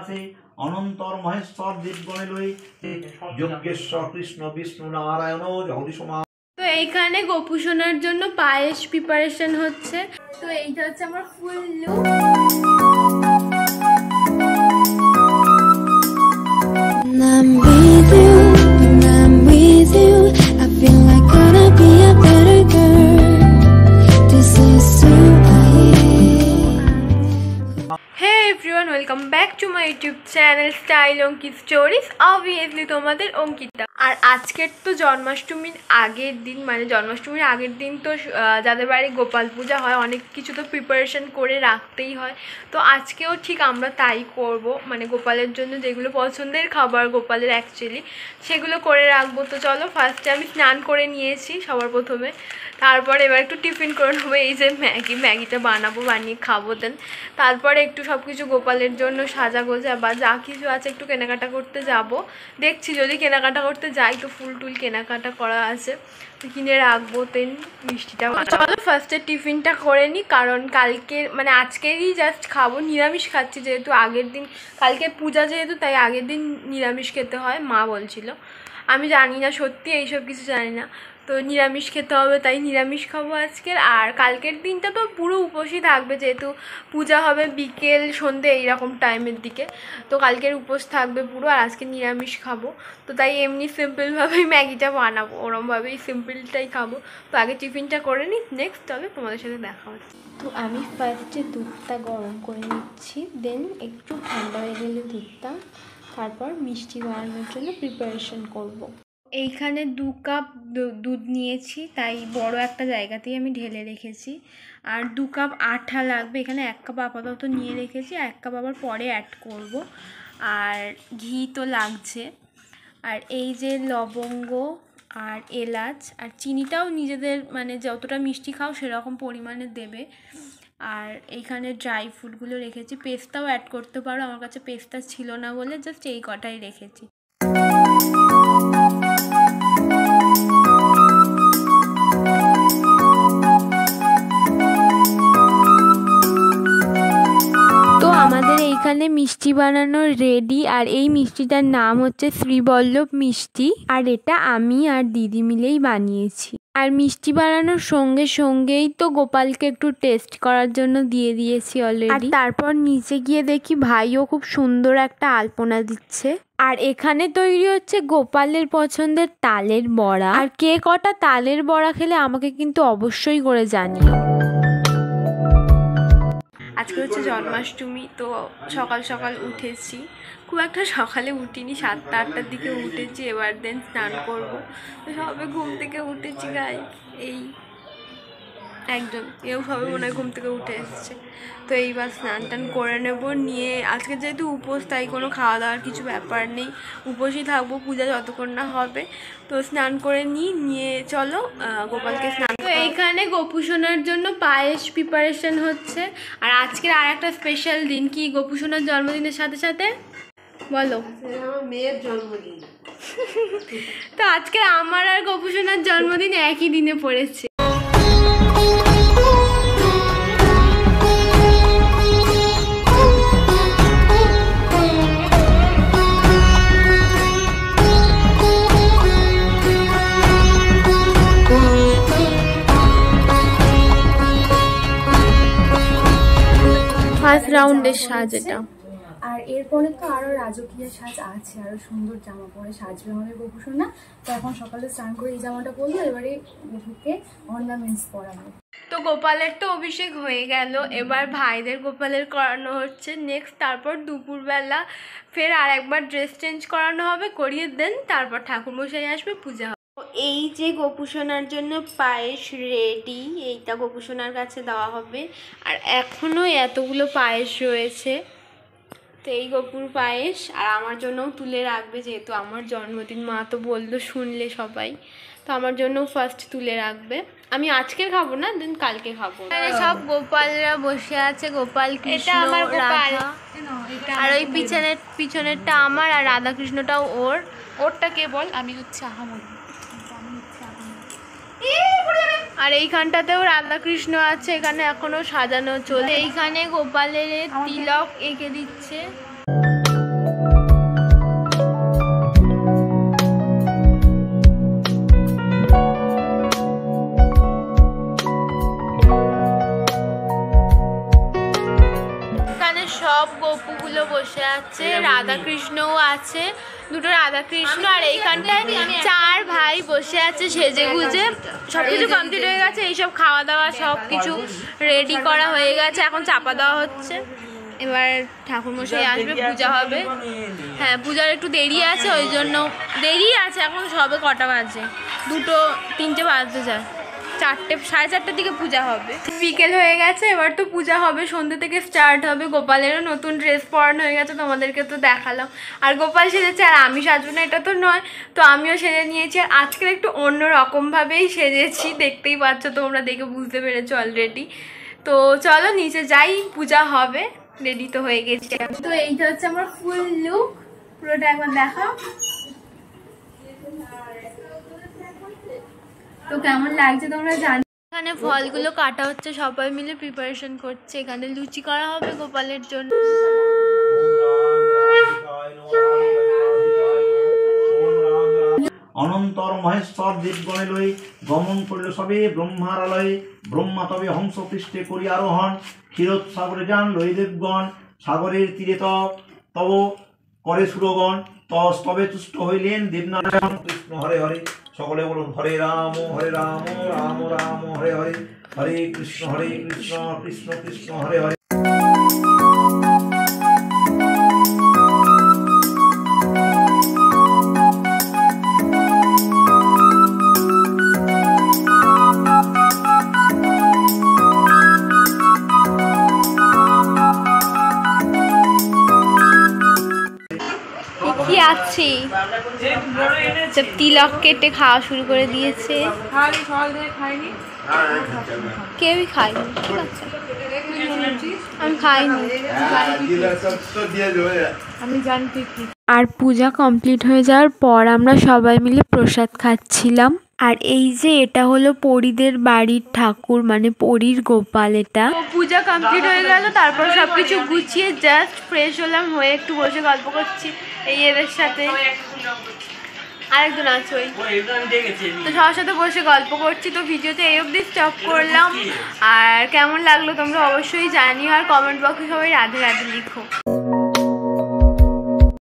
আছে অনন্তর মহেশ্বর দেবগণে লই যজ্ঞেশ্বর কৃষ্ণ বিষ্ণু নারায়ণ জগদীশ মা। তো এইখানে গোপু সোনার জন্য পায়েস প্রিপারেশন হচ্ছে। তো এইটা হচ্ছে আমার ফুল look. Welcome back to my YouTube channel style Ankit stories. Obviously তোমাদের অঙ্কিতা। আর আজকের তো জন্মাষ্টমীর আগের দিন, মানে জন্মাষ্টমীর আগের দিন তো যাদের বাড়ি গোপাল পূজা হয় অনেক কিছু তো প্রিপারেশন করে রাখতেই হয়। তো আজকেও ঠিক আমরা তাই করব, মানে গোপালের জন্য যেগুলো পছন্দের খাবার গোপালের অ্যাকচুয়ালি সেগুলো করে রাখবো। তো চলো, ফার্স্টে আমি স্নান করে নিয়েছি সবার প্রথমে, তারপরে এবার একটু টিফিন করে নেবো। এই যে ম্যাগিটা বানাবো, বানিয়ে খাবো। দেন তারপরে একটু সব কিছু গোপালের জন্য সাজা গোজা বা যা কিছু আছে একটু কেনাকাটা করতে যাব। দেখছি যদি কেনাকাটা করতে যাই তো ফুল টুল কেনাকাটা করা আছে, তো কিনে রাখবো। দেন মিষ্টিটা চলো ফার্স্টে টিফিনটা করে নিই, কারণ কালকের মানে আজকেরই জাস্ট খাবো। নিরামিষ খাচ্ছি যেহেতু আগের দিন, কালকে পূজা যেহেতু, তাই আগের দিন নিরামিষ খেতে হয় মা বলছিল। আমি জানি না, সত্যি এইসব কিছু জানি না, তো নিরামিষ খেতে হবে তাই নিরামিষ খাবো আজকের। আর কালকের দিনটা তো পুরো উপোসই থাকবে, যেহেতু পূজা হবে বিকেল সন্ধ্যে এইরকম টাইমের দিকে, তো কালকের উপোস থাকবে পুরো। আর আজকে নিরামিষ খাবো, তো তাই এমনি সিম্পলভাবেই ম্যাগিটা বানাবো, ওরমভাবেই সিম্পলটাই খাবো। তো আগে টিফিনটা করে নিই, নেক্সট তবে তোমাদের সাথে দেখা হচ্ছে। তো আমি ফার্স্টে দুধটা গরম করে নিচ্ছি, দেন একটু ঠান্ডা হয়ে গেলে দুধটা, তারপর মিষ্টি বানানোর জন্য প্রিপারেশন করব। এইখানে 2 কাপ দুধ নিয়েছি, তাই বড় একটা জায়গাতেই আমি ঢেলে রেখেছি। আর 2 কাপ আটা লাগবে, এখানে 1 কাপ আপাতত নিয়ে রেখেছি, 1 কাপ আবার পরে অ্যাড করব। আর ঘি তো লাগছে, আর এই যে লবঙ্গ আর এলাচ আর চিনিটাও নিজেদের মানে যতটা মিষ্টি খাও সেরকম পরিমাণে দেবে। আর এইখানে ড্রাই ফ্রুটগুলো রেখেছি, পেস্তাও অ্যাড করতে পারো, আমার কাছে পেস্তা ছিল না বলে জাস্ট এই কটাই রেখেছি। আমাদের এইখানে মিষ্টি বানানো রেডি, আর এই মিষ্টিটার নাম হচ্ছে শ্রীবল্লভ মিষ্টি, আর এটা আমি আর দিদি মিলেই বানিয়েছি। আর মিষ্টি বানানোর সঙ্গে সঙ্গেই তো গোপালকে একটু টেস্ট করার জন্য দিয়ে দিয়েছি অলরেডি। তারপর নিচে গিয়ে দেখি ভাইও খুব সুন্দর একটা আলপনা দিচ্ছে। আর এখানে তৈরি হচ্ছে গোপালের পছন্দের তালের বড়া। আর কে কটা তালের বড়া খেলে আমাকে কিন্তু অবশ্যই করে জানিও। আজকে হচ্ছে জন্মাষ্টমী, তো সকাল সকাল উঠেছি, খুব একটা সকালে উঠিনি, 7টা-8টার দিকে উঠেছি। এবার দেন স্নান করবো, তো সবে ঘুম থেকে উঠেছি গাই, এই একজন এও সবে মনে হয় ঘুম থেকে উঠে এসছে। তো এইবার স্নান টান করে নেবো, নিয়ে আজকে যেহেতু উপোস তাই কোনো খাওয়া দাওয়ার কিছু ব্যাপার নেই, উপোসই থাকবো পূজা যতক্ষণ না হবে। তো স্নান করে নিয়ে চলো গোপালকে স্নান। তো এইখানে গোপু সোনার জন্য পায়েস প্রিপারেশন হচ্ছে। আর আজকের আর একটা স্পেশাল দিন, কি গোপু সোনার জন্মদিনের সাথে সাথে বলো? আমার মেয়ের জন্মদিন। তো আজকে আমার আর গোপু সোনার জন্মদিন একই দিনে পড়েছে। ফার্স্ট রাউন্ডের সাজ এটা। আর এরপরে তো আরো রাজকীয় সাজ আছে, আরো সুন্দর জামা পরে সাজবে আমাদের গোপু সোনা। তো এখন সকালে স্নান করে এই জামাটা পরবো, এবারে গোপুকে অর্নামেন্টস পরাবো। তো গোপালের তো অভিষেক হয়ে গেল, এবার ভাইদের গোপালের করানো হচ্ছে নেক্সট। তারপর দুপুরবেলা ফের আর একবার ড্রেস চেঞ্জ করানো হবে, করিয়ে দেন তারপর ঠাকুরমশাই আসবে, পূজা হবে। এই যে গোপু সোনার জন্য পায়েস রেডি, এইটা গোপু সোনার কাছে দেওয়া হবে। আর এখনও এতগুলো পায়েস রয়েছে, তো এই গোপুর পায়েস আর আমার জন্যও তুলে রাখবে, যেহেতু আমার জন্মদিন, মা তো বললো শুনলে সবাই, তো আমার জন্য ফার্স্ট তুলে রাখবে। আমি আজকে খাবো না, দেন কালকে খাবো। সব গোপালরা বসে আছে, গোপাল কৃষ্ণ, এটা আমার গোপাল, আর ওই পিছনেরটা আমার, আর রাধা কৃষ্ণটাও ওর। ওরটা কে বল? আমি হচ্ছে আহামরি। আর এইখানটাতেও রাধা কৃষ্ণ আছে, এখানে এখনো সাজানো চলে। এইখানে গোপালের তিলক এঁকে দিচ্ছে। গোপুগুলো বসে আছে, রাধাকৃষ্ণও আছে, দুটো রাধাকৃষ্ণ। আর এইখানটায় 4 ভাই বসে আছে সেজে গুজে। সব কিছু কমপ্লিট হয়ে গেছে, এইসব খাওয়া দাওয়া সব কিছু রেডি করা হয়ে গেছে, এখন চাপা দেওয়া হচ্ছে। এবার ঠাকুরমশাই আসবে, পূজা হবে। হ্যাঁ, পূজার একটু দেরি আছে, ওই জন্য দেরি আছে। এখন সবে কটা বাজে? 2, 3টে বাজতে যায়, 4টে, 4:30টার দিকে পূজা হবে। বিকেল হয়ে গেছে, এবার তো পূজা হবে, সন্ধ্যে থেকে স্টার্ট হবে। গোপালেরও নতুন ড্রেস পরানো হয়ে গেছে, তোমাদেরকে তো দেখালাম। আর গোপাল সেজেছে, আর আমি সাজবো না এটা তো নয়, তো আমিও সেজে নিয়েছি। আর আজকের একটু অন্য রকমভাবেই সেজেছি, দেখতেই পাচ্ছ তোমরা, দেখে বুঝতে পেরেছো অলরেডি। তো চলো নিচে যাই, পূজা হবে, রেডি তো হয়ে গেছি। তো এইটা হচ্ছে আমার ফুল লুক, পুরোটা একবার দেখাও। তো কেমন লাগছে তোমরা জানো। এখানে ফলগুলো কাটা হচ্ছে, সবাই মিলে প্রিপারেশন করছে। এখানে লুচি করা হবে গোপালের জন্য। অনন্তর মহেশ্বর দেবগণে লই গমন করিল সবে ব্রহ্মার আলয়ে। ব্রহ্মা তবে হংস পৃষ্ঠে করি আরোহণ, ক্ষীরোদ সাগরে যান লই দেবগণ। সাগরের তীরে তব করে সুরগণ, তবে তুষ্ট হইলেন দেবনারায়ণ। কৃষ্ণ হরে হরে, সকলে বলুন হরে রাম রাম রাম হরে হরে, হরে কৃষ্ণ কৃষ্ণ কৃষ্ণ হরে হরে। কি আছে সব তিলক কেটে খাওয়া শুরু করে দিয়েছে, কেউই খায়নি। ঠিক আছে, আমি খাইনি, আমি জানি। আর পূজা কমপ্লিট হয়ে যাওয়ার পর আমরা সবাই মিলে প্রসাদ খাচ্ছিলাম। আর এই যে এটা হলো পরীদের বাড়ির ঠাকুর, মানে পরীর গোপাল। এটা পূজা কমপ্লিট হয়ে গেল, তারপর সবকিছু গুছিয়ে জাস্ট ফ্রেশ হলাম, হয়ে একটু বসে গল্প করছি এই এদের সাথে। আরেকজন আছে ওই, তো সবার সাথে বসে গল্প করছি। তো ভিডিওতে এই অবধি স্টপ করলাম। আর কেমন লাগলো তোমরা অবশ্যই জানিও, আর কমেন্ট বক্সে সবাই রাধে রাধে লিখো।